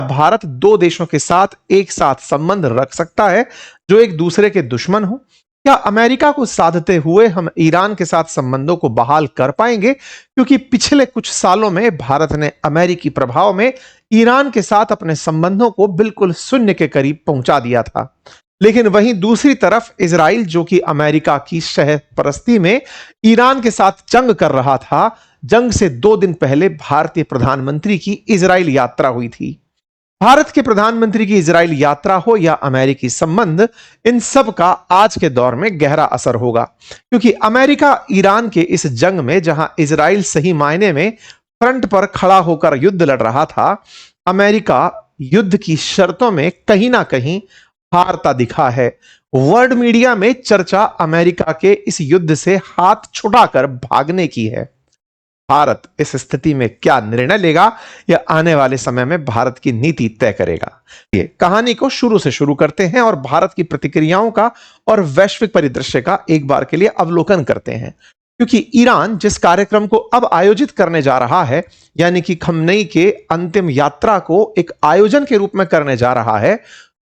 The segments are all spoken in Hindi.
भारत दो देशों के साथ एक साथ संबंध रख सकता है जो एक दूसरे के दुश्मन हो? क्या अमेरिका को साधते हुए हम ईरान के साथ संबंधों को बहाल कर पाएंगे? क्योंकि पिछले कुछ सालों में भारत ने अमेरिकी प्रभाव में ईरान के साथ अपने संबंधों को बिल्कुल शून्य के करीब पहुंचा दिया था। लेकिन वहीं दूसरी तरफ इजराइल, जो कि अमेरिका की शहपरस्ती में ईरान के साथ जंग कर रहा था, जंग से 2 दिन पहले भारतीय प्रधानमंत्री की इजराइल यात्रा हुई थी। भारत के प्रधानमंत्री की इजराइल यात्रा हो या अमेरिकी संबंध, इन सब का आज के दौर में गहरा असर होगा, क्योंकि अमेरिका ईरान के इस जंग में, जहां इजराइल सही मायने में फ्रंट पर खड़ा होकर युद्ध लड़ रहा था, अमेरिका युद्ध की शर्तों में कहीं ना कहीं हारता दिखा है। वर्ल्ड मीडिया में चर्चा अमेरिका के इस युद्ध से हाथ छुड़ाकर भागने की है। भारत इस स्थिति में क्या निर्णय लेगा, यह आने वाले समय में भारत की नीति तय करेगा। ये कहानी को शुरू से शुरू करते हैं और भारत की प्रतिक्रियाओं का और वैश्विक परिदृश्य का एक बार के लिए अवलोकन करते हैं। क्योंकि ईरान जिस कार्यक्रम को अब आयोजित करने जा रहा है, यानी कि खमनेई के अंतिम यात्रा को एक आयोजन के रूप में करने जा रहा है,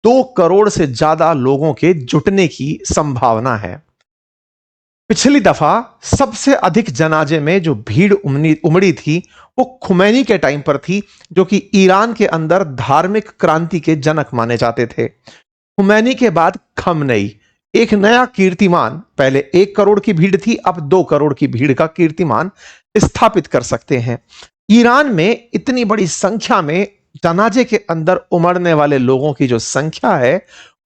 2 करोड़ से ज्यादा लोगों के जुटने की संभावना है। पिछली दफा सबसे अधिक जनाजे में जो भीड़ उमड़ी थी, वो खुमैनी के टाइम पर थी, जो कि ईरान के अंदर धार्मिक क्रांति के जनक माने जाते थे। खुमैनी के बाद खमनेई एक नया कीर्तिमान, पहले 1 करोड़ की भीड़ थी, अब 2 करोड़ की भीड़ का कीर्तिमान स्थापित कर सकते हैं। ईरान में इतनी बड़ी संख्या में जनाजे के अंदर उमड़ने वाले लोगों की जो संख्या है,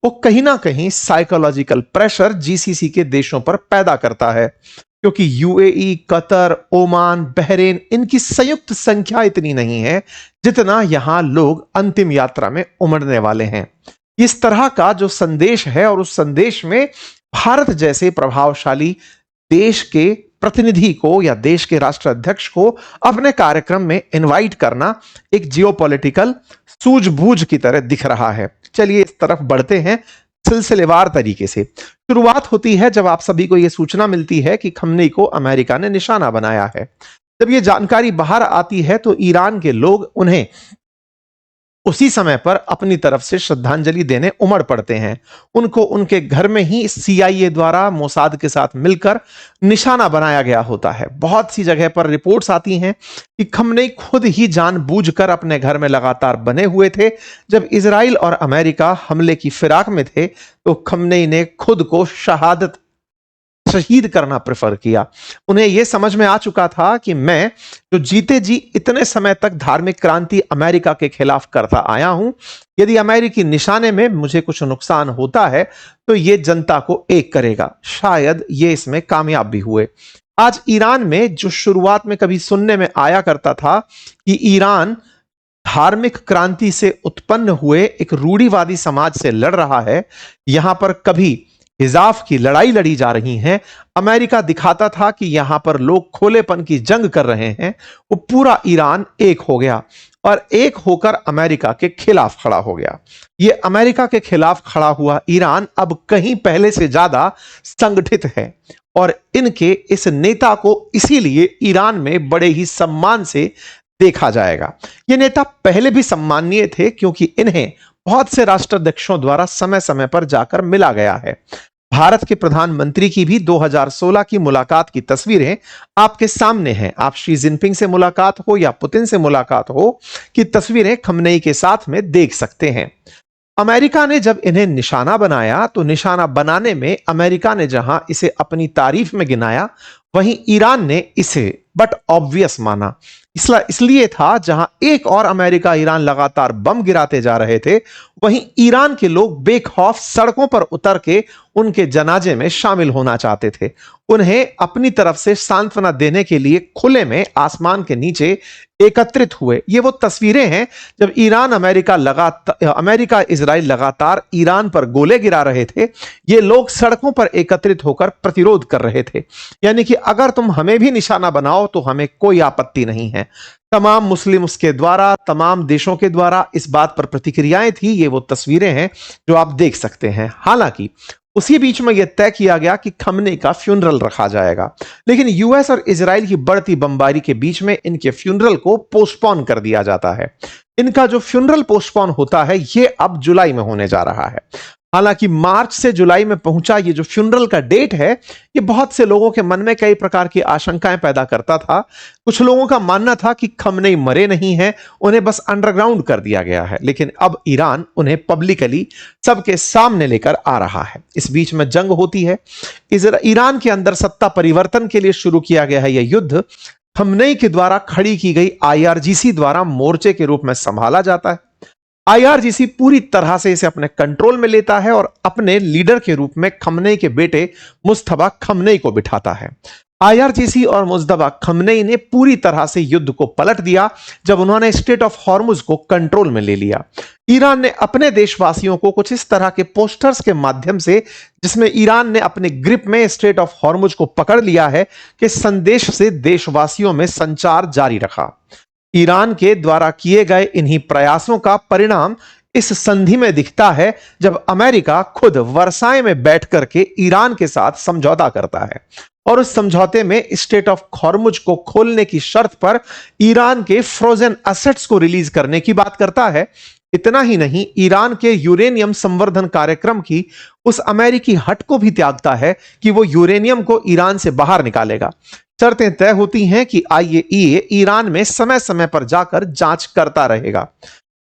वो कहीं ना कहीं साइकोलॉजिकल प्रेशर जीसीसी के देशों पर पैदा करता है, क्योंकि यूएई, कतर, ओमान, बहरेन, इनकी संयुक्त संख्या इतनी नहीं है जितना यहां लोग अंतिम यात्रा में उमड़ने वाले हैं। इस तरह का जो संदेश है, और उस संदेश में भारत जैसे प्रभावशाली देश के प्रतिनिधि को या देश के राष्ट्राध्यक्ष को अपने कार्यक्रम में इनवाइट करना एक जियोपॉलिटिकल सूझबूझ की तरह दिख रहा है। चलिए इस तरफ बढ़ते हैं सिलसिलेवार तरीके से। शुरुआत होती है जब आप सभी को यह सूचना मिलती है कि खमनेई को अमेरिका ने निशाना बनाया है। जब यह जानकारी बाहर आती है तो ईरान के लोग उन्हें उसी समय पर अपनी तरफ से श्रद्धांजलि देने उमड़ पड़ते हैं। उनको उनके घर में ही सीआईए द्वारा मोसाद के साथ मिलकर निशाना बनाया गया होता है। बहुत सी जगह पर रिपोर्ट्स आती हैं कि खमनेई खुद ही जानबूझकर अपने घर में लगातार बने हुए थे। जब इजराइल और अमेरिका हमले की फिराक में थे तो खमनेई ने खुद को शहीद करना प्रेफर किया। उन्हें यह समझ में आ चुका था कि मैं जो जीते जी इतने समय तक धार्मिक क्रांति अमेरिका के खिलाफ करता आया हूं, यदि अमेरिकी निशाने में मुझे कुछ नुकसान होता है तो यह जनता को एक करेगा। शायद ये इसमें कामयाब भी हुए। आज ईरान में जो शुरुआत में कभी सुनने में आया करता था कि ईरान धार्मिक क्रांति से उत्पन्न हुए एक रूढ़िवादी समाज से लड़ रहा है, यहां पर कभी हिजाब की लड़ाई लड़ी जा रही है, अमेरिका दिखाता था कि यहां पर लोग खोलेपन की जंग कर रहे हैं, वो पूरा ईरान एक हो गया और एक होकर अमेरिका के खिलाफ खड़ा हो गया। ये अमेरिका के खिलाफ खड़ा हुआ ईरान अब कहीं पहले से ज्यादा संगठित है और इनके इस नेता को इसीलिए ईरान में बड़े ही सम्मान से देखा जाएगा। ये नेता पहले भी सम्मानीय थे क्योंकि इन्हें बहुत से राष्ट्राध्यक्षों द्वारा समय समय पर जाकर मिला गया है। भारत के प्रधानमंत्री की भी 2016 की मुलाकात की तस्वीरें आपके सामने हैं। आप शी जिनपिंग से मुलाकात हो या पुतिन से मुलाकात हो की तस्वीरें खमनेई के साथ में देख सकते हैं। अमेरिका ने जब इन्हें निशाना बनाया तो निशाना बनाने में अमेरिका ने जहां इसे अपनी तारीफ में गिनाया, वहीं ईरान ने इसे बट ऑब्वियस माना। इसलिए था जहां एक और अमेरिका ईरान लगातार बम गिराते जा रहे थे, वहीं ईरान के लोग बेखौफ सड़कों पर उतर के उनके जनाजे में शामिल होना चाहते थे। उन्हें अपनी तरफ से सांत्वना देने के लिए खुले में आसमान के नीचे एकत्रित हुए। ये वो तस्वीरें हैं जब अमेरिका इजराइल लगातार ईरान पर गोले गिरा रहे थे। ये लोग सड़कों पर एकत्रित होकर प्रतिरोध कर रहे थे, यानी कि अगर तुम हमें भी निशाना बनाओ तो हमें कोई आपत्ति नहीं है। तमाम मुस्लिम्स के द्वारा, तमाम देशों के द्वारा इस बात पर प्रतिक्रियाएं थी। ये वो तस्वीरें हैं जो आप देख सकते हैं। हालांकि उसी बीच में यह तय किया गया कि खमनेई का फ्यूनरल रखा जाएगा, लेकिन यूएस और इजराइल की बढ़ती बमबारी के बीच में इनके फ्यूनरल को पोस्टपोन कर दिया जाता है। इनका जो फ्यूनरल पोस्टपोन होता है यह अब जुलाई में होने जा रहा है। हालांकि मार्च से जुलाई में पहुंचा ये जो फ्यूनरल का डेट है, ये बहुत से लोगों के मन में कई प्रकार की आशंकाएं पैदा करता था। कुछ लोगों का मानना था कि खमनेई मरे नहीं हैं, उन्हें बस अंडरग्राउंड कर दिया गया है, लेकिन अब ईरान उन्हें पब्लिकली सबके सामने लेकर आ रहा है। इस बीच में जंग होती है। ईरान के अंदर सत्ता परिवर्तन के लिए शुरू किया गया है यह युद्ध खमनेई के द्वारा खड़ी की गई आईआरजीसी द्वारा मोर्चे के रूप में संभाला जाता है। आईआरजीसी पूरी तरह से इसे अपने कंट्रोल में लेता है और अपने लीडर के रूप में खमनेई के बेटे मुज्तबा खमनेई को बिठाता है। आईआरजीसी और मुज्तबा खमनेई ने पूरी तरह से युद्ध को पलट दिया जब उन्होंने स्ट्रेट ऑफ हॉर्मुज को कंट्रोल में ले लिया। ईरान ने अपने देशवासियों को कुछ इस तरह के पोस्टर्स के माध्यम से, जिसमें ईरान ने अपने ग्रिप में स्ट्रेट ऑफ हॉर्मुज को पकड़ लिया है, के संदेश से देशवासियों में संचार जारी रखा। ईरान के द्वारा किए गए इन्हीं प्रयासों का परिणाम इस संधि में दिखता है जब अमेरिका खुद वर्साई में बैठ करके ईरान के साथ समझौता करता है और उस समझौते में स्ट्रेट ऑफ हॉर्मुज को खोलने की शर्त पर ईरान के फ्रोजन एसेट्स को रिलीज करने की बात करता है। इतना ही नहीं, ईरान के यूरेनियम संवर्धन कार्यक्रम की उस अमेरिकी हट को भी त्यागता है कि वो यूरेनियम को ईरान से बाहर निकालेगा। शर्तें तय होती हैं कि आईएईए ईरान में समय समय पर जाकर जांच करता रहेगा।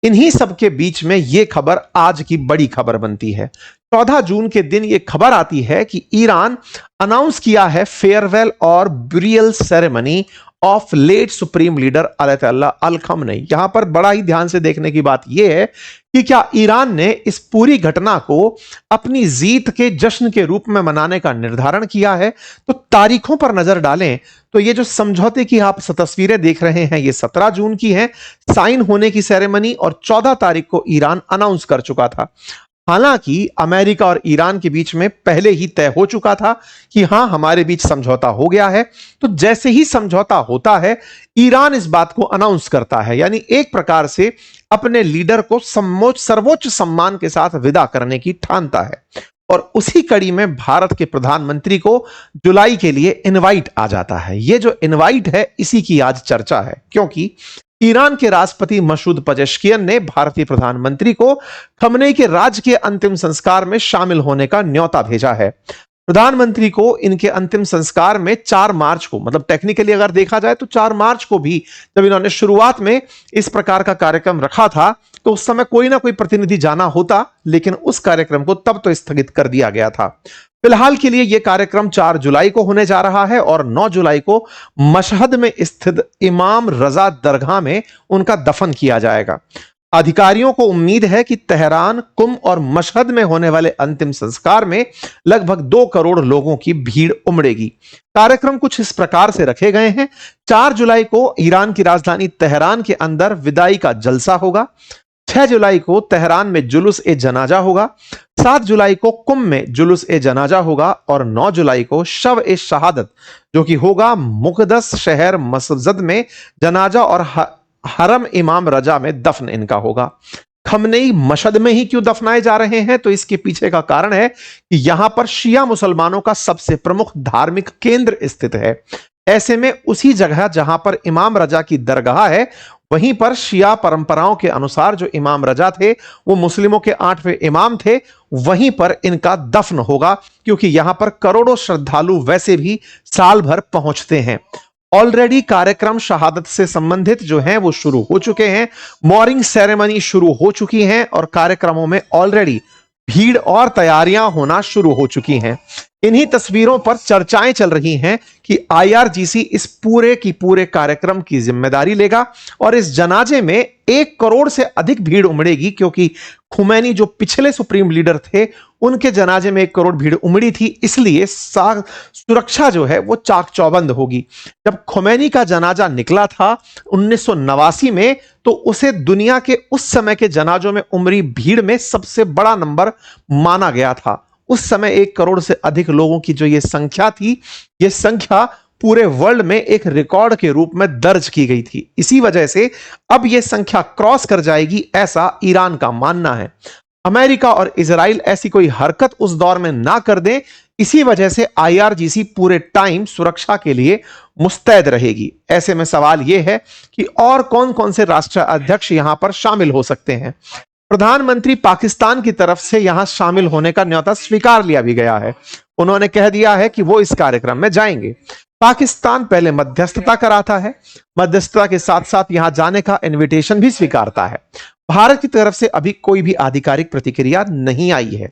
इन्हीं सब के बीच में यह खबर आज की बड़ी खबर बनती है। 14 जून के दिन यह खबर आती है कि ईरान अनाउंस किया है फेयरवेल और burial ceremony of late supreme leader Ayatollah Al Khamenei. यहां पर बड़ा ही ध्यान से देखने की बात यह है कि क्या ईरान ने इस पूरी घटना को अपनी जीत के जश्न के रूप में मनाने का निर्धारण किया है। तो तारीखों पर नजर डालें तो ये जो समझौते की आप तस्वीरें देख रहे हैं ये 17 जून की हैं। साइन होने की सेरेमनी और 14 तारीख को ईरान अनाउंस कर चुका था। हालांकि अमेरिका और ईरान के बीच में पहले ही तय हो चुका था कि हां हमारे बीच समझौता हो गया है। तो जैसे ही समझौता होता है ईरान इस बात को अनाउंस करता है, यानी एक प्रकार से अपने लीडर को सर्वोच्च सम्मान के साथ विदा करने की ठानता है। और उसी कड़ी में भारत के प्रधानमंत्री को जुलाई के लिए इनवाइट आ जाता है। यह जो इनवाइट है इसी की आज चर्चा है, क्योंकि ईरान के राष्ट्रपति मसूद पजेश्कियन ने भारतीय प्रधानमंत्री को खमनेई के राजकीय अंतिम संस्कार में शामिल होने का न्योता भेजा है। प्रधानमंत्री को इनके अंतिम संस्कार में 4 मार्च को, मतलब टेक्निकली अगर देखा जाए तो 4 मार्च को भी जब इन्होंने शुरुआत में इस प्रकार का कार्यक्रम रखा था तो उस समय कोई ना कोई प्रतिनिधि जाना होता, लेकिन उस कार्यक्रम को तब तो स्थगित कर दिया गया था। फिलहाल के लिए यह कार्यक्रम 4 जुलाई को होने जा रहा है और 9 जुलाई को मशहद में स्थित इमाम रजा दरगाह में उनका दफन किया जाएगा। अधिकारियों को उम्मीद है कि तेहरान, कुम और मशहद में होने वाले अंतिम संस्कार में लगभग 2 करोड़ लोगों की भीड़ उमड़ेगी। कार्यक्रम कुछ इस प्रकार से रखे गए हैं। 4 जुलाई को ईरान की राजधानी तेहरान के अंदर विदाई का जलसा होगा। 6 जुलाई को तेहरान में जुलूस ए जनाजा होगा। 7 जुलाई को कुम में जुलूस ए जनाजा होगा और 9 जुलाई को शव ए शहादत, जो कि होगा मुकद्दस शहर मसजद में जनाजा और हरम इमाम रजा में दफन इनका होगा। खमनेई मशहद में ही क्यों दफनाए जा रहे हैं, तो इसके पीछे का कारण है कि यहां पर शिया मुसलमानों का सबसे प्रमुख धार्मिक केंद्र स्थित है। ऐसे में उसी जगह जहां पर इमाम रजा की दरगाह है, वहीं पर शिया परंपराओं के अनुसार जो इमाम रजा थे वो मुस्लिमों के 8वें इमाम थे, वहीं पर इनका दफन होगा, क्योंकि यहां पर करोड़ों श्रद्धालु वैसे भी साल भर पहुंचते हैं। ऑलरेडी कार्यक्रम शहादत से संबंधित जो हैं वो शुरू हो चुके हैं। मॉर्निंग सेरेमनी शुरू हो चुकी हैं और कार्यक्रमों में ऑलरेडी भीड़ और तैयारियां होना शुरू हो चुकी हैं। इन्हीं तस्वीरों पर चर्चाएं चल रही हैं कि आईआरजीसी इस पूरे की पूरे कार्यक्रम की जिम्मेदारी लेगा और इस जनाजे में 1 करोड़ से अधिक भीड़ उमड़ेगी, क्योंकि खुमैनी जो पिछले सुप्रीम लीडर थे उनके जनाजे में 1 करोड़ भीड़ उमड़ी थी, इसलिए सुरक्षा जो है वो चाक चौबंद होगी। जब खुमैनी का जनाजा निकला था 1989 में, तो उसे दुनिया के उस समय के जनाजों में उमड़ी भीड़ में सबसे बड़ा नंबर माना गया था। उस समय 1 करोड़ से अधिक लोगों की जो ये संख्या थी, ये संख्या पूरे वर्ल्ड में एक रिकॉर्ड के रूप में दर्ज की गई थी। इसी वजह से अब यह संख्या क्रॉस कर जाएगी, ऐसा ईरान का मानना है। अमेरिका और इजराइल ऐसी कोई हरकत उस दौर में ना कर दें, इसी वजह से आईआरजीसी पूरे टाइम सुरक्षा के लिए मुस्तैद रहेगी। ऐसे में सवाल यह है कि और कौन कौन से राष्ट्र अध्यक्ष यहां पर शामिल हो सकते हैं। प्रधानमंत्री पाकिस्तान की तरफ से यहां शामिल होने का न्योता स्वीकार लिया भी गया है। उन्होंने कह दिया है कि वो इस कार्यक्रम में जाएंगे। पाकिस्तान पहले मध्यस्थता कराता है, मध्यस्थता के साथ साथ यहां जाने का इनविटेशन भी स्वीकारता है। भारत की तरफ से अभी कोई भी आधिकारिक प्रतिक्रिया नहीं आई है।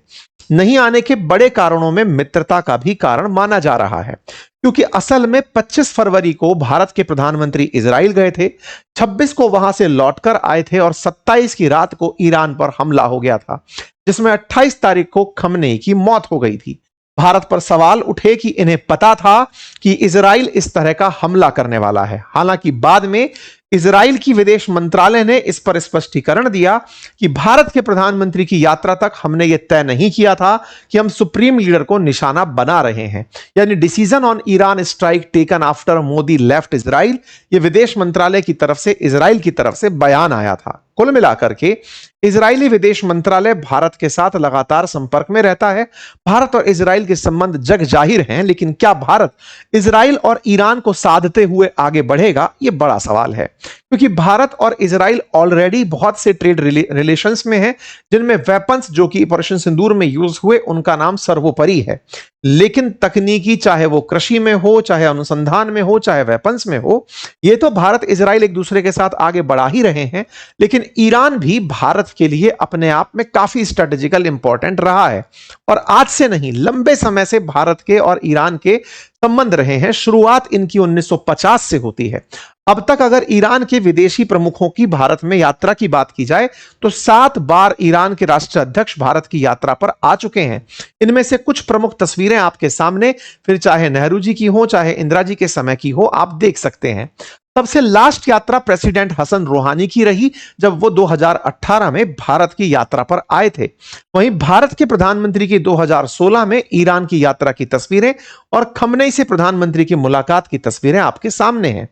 नहीं आने के बड़े कारणों में मित्रता का भी कारण माना जा रहा है, क्योंकि असल में 25 फरवरी को भारत के प्रधानमंत्री इजराइल गए थे, 26 को वहां से लौटकर आए थे और 27 की रात को ईरान पर हमला हो गया था, जिसमें 28 तारीख को खमनेई की मौत हो गई थी। भारत पर सवाल उठे कि इन्हें पता था कि इजराइल इस तरह का हमला करने वाला है। हालांकि बाद में इजराइल की विदेश मंत्रालय ने इस पर स्पष्टीकरण दिया कि भारत के प्रधानमंत्री की यात्रा तक हमने यह तय नहीं किया था कि हम सुप्रीम लीडर को निशाना बना रहे हैं। यानी decision on Iran strike taken after Modi left Israel, यह विदेश मंत्रालय की तरफ से इजराइल की तरफ से बयान आया था। कुल मिलाकर के इजरायली विदेश मंत्रालय भारत के साथ लगातार संपर्क में रहता है। भारत और इजराइल के संबंध जग जाहिर हैं, लेकिन क्या भारत इजराइल और ईरान को साधते हुए आगे बढ़ेगा, यह बड़ा सवाल है। क्योंकि भारत और इजराइल ऑलरेडी बहुत से ट्रेड रिलेशंस में हैं, जिनमें वेपन्स जो कि ऑपरेशन सिंदूर में यूज हुए उनका नाम सर्वोपरि है। लेकिन तकनीकी, चाहे वो कृषि में हो, चाहे अनुसंधान में हो, चाहे वेपन्स में हो, ये तो भारत इजराइल एक दूसरे के साथ आगे बढ़ा ही रहे हैं। लेकिन ईरान भी भारत के लिए अपने आप में काफी स्ट्रेटेजिकल इंपॉर्टेंट रहा है और आज से नहीं, लंबे समय से भारत के और ईरान के संबंध रहे हैं। शुरुआत इनकी 1950 से होती है। अब तक अगर ईरान के विदेशी प्रमुखों की भारत में यात्रा की बात की जाए तो 7 बार ईरान के राष्ट्राध्यक्ष भारत की यात्रा पर आ चुके हैं। इनमें से कुछ प्रमुख तस्वीरें आपके सामने, फिर चाहे नेहरू जी की हो, चाहे इंदिरा जी के समय की हो, आप देख सकते हैं। सबसे लास्ट यात्रा प्रेसिडेंट हसन रूहानी की रही, जब वो 2018 में भारत की यात्रा पर आए थे। वहीं भारत के प्रधानमंत्री की 2016 में ईरान की यात्रा की तस्वीरें और खमनेई से प्रधानमंत्री की मुलाकात की तस्वीरें आपके सामने हैं।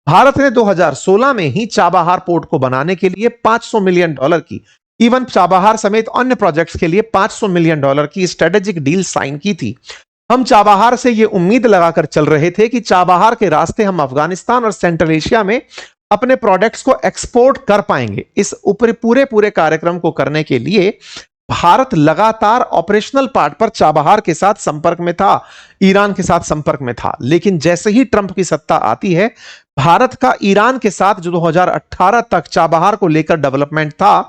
भारत ने 2016 में ही चाबहार पोर्ट को बनाने के लिए $500 मिलियन की, इवन चाबहार समेत अन्य प्रोजेक्ट्स के लिए $500 मिलियन की स्ट्रेटेजिक डील साइन की थी। हम चाबहार से यह उम्मीद लगाकर चल रहे थे कि चाबहार के रास्ते हम अफगानिस्तान और सेंट्रल एशिया में अपने प्रोडक्ट्स को एक्सपोर्ट कर पाएंगे। इस पूरे कार्यक्रम को करने के लिए भारत लगातार ऑपरेशनल पार्ट पर चाबहार के साथ संपर्क में था, ईरान के साथ संपर्क में था। लेकिन जैसे ही ट्रंप की सत्ता आती है, भारत का ईरान के साथ जो 2018 तक चाबहार को लेकर डेवलपमेंट था,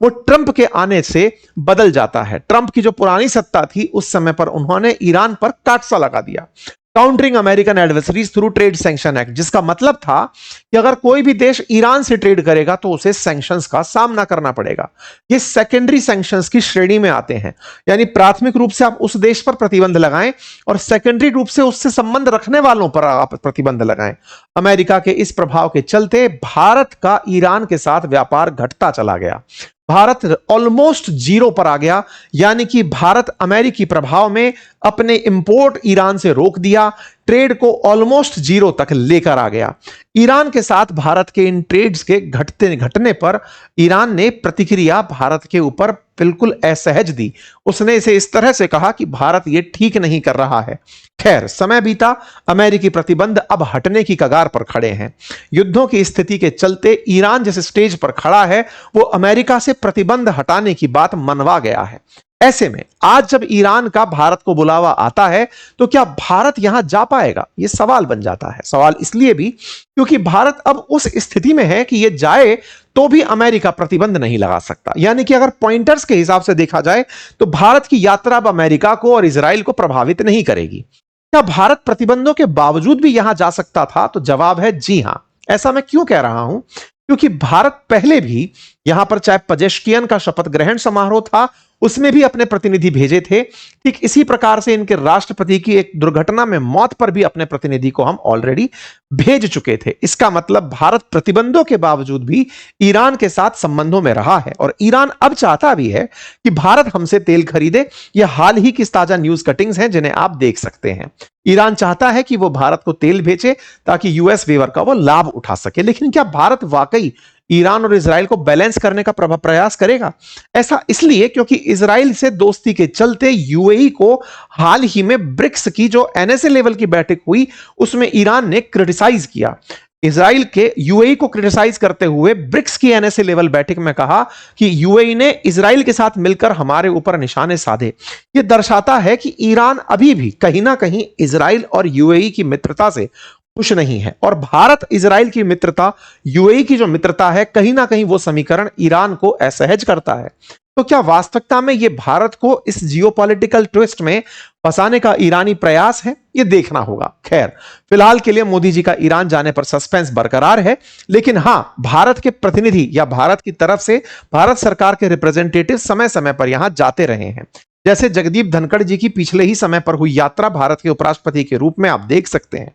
वो ट्रंप के आने से बदल जाता है। ट्रंप की जो पुरानी सत्ता थी, उस समय पर उन्होंने ईरान पर काटसा लगा दिया, countering American adversaries through trade sanction act, जिसका मतलब था कि अगर कोई भी देश ईरान से ट्रेड करेगा तो उसे सैंक्शंस का सामना करना पड़ेगा। ये सेकेंडरी सैंक्शंस की श्रेणी में आते हैं, यानी प्राथमिक रूप से आप उस देश पर प्रतिबंध लगाएं और सेकेंडरी रूप से उससे संबंध रखने वालों पर आप प्रतिबंध लगाएं। अमेरिका के इस प्रभाव के चलते भारत का ईरान के साथ व्यापार घटता चला गया। भारत ऑलमोस्ट जीरो पर आ गया, यानी कि भारत अमेरिकी प्रभाव में अपने इंपोर्ट ईरान से रोक दिया, ट्रेड को ऑलमोस्ट जीरो तक लेकर आ गया। ईरान के साथ भारत के इन ट्रेड्स के घटने पर ईरान ने प्रतिक्रिया भारत के ऊपर बिल्कुल असहज दी। उसने इसे इस तरह से कहा कि भारत ये ठीक नहीं कर रहा है। खैर, समय बीता, अमेरिकी प्रतिबंध अब हटने की कगार पर खड़े हैं। युद्धों की स्थिति के चलते ईरान जिस स्टेज पर खड़ा है, वो अमेरिका से प्रतिबंध हटाने की बात मनवा गया है। ऐसे में आज जब ईरान का भारत को बुलावा आता है, तो क्या भारत यहां जा पाएगा? यह सवाल बन जाता है। सवाल इसलिए भी क्योंकि भारत अब उस स्थिति में है कि यह जाए तो भी अमेरिका प्रतिबंध नहीं लगा सकता। यानी कि अगर पॉइंटर्स के हिसाब से देखा जाए तो भारत की यात्रा अब अमेरिका को और इजराइल को प्रभावित नहीं करेगी। क्या भारत प्रतिबंधों के बावजूद भी यहां जा सकता था? तो जवाब है जी हां। ऐसा मैं क्यों कह रहा हूं? क्योंकि भारत पहले भी यहां पर चाहे पजेश्कियन का शपथ ग्रहण समारोह था, उसमें भी अपने प्रतिनिधि भेजे थे। ठीक इसी प्रकार से इनके राष्ट्रपति की एक दुर्घटना में मौत पर भी अपने प्रतिनिधि को हम ऑलरेडी भेज चुके थे। इसका मतलब भारत प्रतिबंधों के बावजूद भी ईरान के साथ संबंधों में रहा है और ईरान अब चाहता भी है कि भारत हमसे तेल खरीदे। यह हाल ही की ताजा न्यूज कटिंग्स हैं जिन्हें आप देख सकते हैं। ईरान चाहता है कि वो भारत को तेल भेजे ताकि यूएस वेवर का वो लाभ उठा सके। लेकिन क्या भारत वाकई ईरान और इजराइल को बैलेंस करने का प्रयास करेगा? ऐसा इसलिए क्योंकि इजराइल से दोस्ती के चलते यूएई को हाल ही में ब्रिक्स की जो एनएसए लेवल की बैठक हुई उसमें ईरान ने क्रिटिसाइज किया। इजराइल के यूएई को क्रिटिसाइज करते हुए ब्रिक्स की एनएसए लेवल बैठक में कहा कि यूएई ने इजराइल के साथ मिलकर हमारे ऊपर निशाने साधे। यह दर्शाता है कि ईरान अभी भी कहीं ना कहीं इजराइल और यूएई की मित्रता से खुश नहीं है और भारत इजराइल की मित्रता, यूएई की जो मित्रता है, कहीं ना कहीं वो समीकरण ईरान को असहज करता है। तो क्या वास्तविकता में ये भारत को इस जियोपॉलिटिकल ट्विस्ट में फंसाने का ईरानी प्रयास है? ये देखना होगा। खैर, फिलहाल के लिए मोदी जी का ईरान जाने पर सस्पेंस बरकरार है। लेकिन हां, भारत के प्रतिनिधि या भारत की तरफ से भारत सरकार के रिप्रेजेंटेटिव समय समय पर यहां जाते रहे हैं। जैसे जगदीप धनखड़ जी की पिछले ही समय पर हुई यात्रा भारत के उपराष्ट्रपति के रूप में आप देख सकते हैं।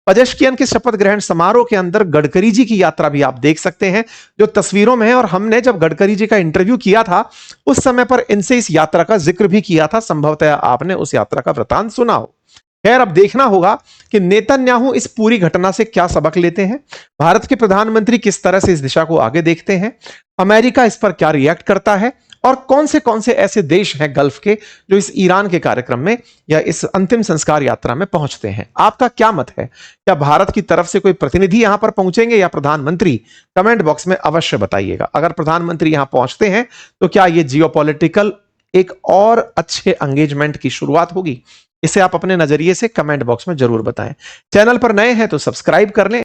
पजेश्कियन के शपथ ग्रहण समारोह के अंदर गडकरी जी की यात्रा भी आप देख सकते हैं जो तस्वीरों में है। और हमने जब गडकरी जी का इंटरव्यू किया था उस समय पर इनसे इस यात्रा का जिक्र भी किया था। संभवतः आपने उस यात्रा का वृतांत सुना हो। खैर, अब देखना होगा कि नेतन्याहू इस पूरी घटना से क्या सबक लेते हैं, भारत के प्रधानमंत्री किस तरह से इस दिशा को आगे देखते हैं, अमेरिका इस पर क्या रिएक्ट करता है और कौन से ऐसे देश हैं गल्फ के जो इस ईरान के कार्यक्रम में या इस अंतिम संस्कार यात्रा में पहुंचते हैं। आपका क्या मत है? क्या भारत की तरफ से कोई प्रतिनिधि यहां पर पहुंचेंगे या प्रधानमंत्री? कमेंट बॉक्स में अवश्य बताइएगा। अगर प्रधानमंत्री यहां पहुंचते हैं तो क्या यह जियोपॉलिटिकल एक और अच्छे एंगेजमेंट की शुरुआत होगी? इसे आप अपने नजरिए से कमेंट बॉक्स में जरूर बताएं। चैनल पर नए हैं तो सब्सक्राइब कर लें।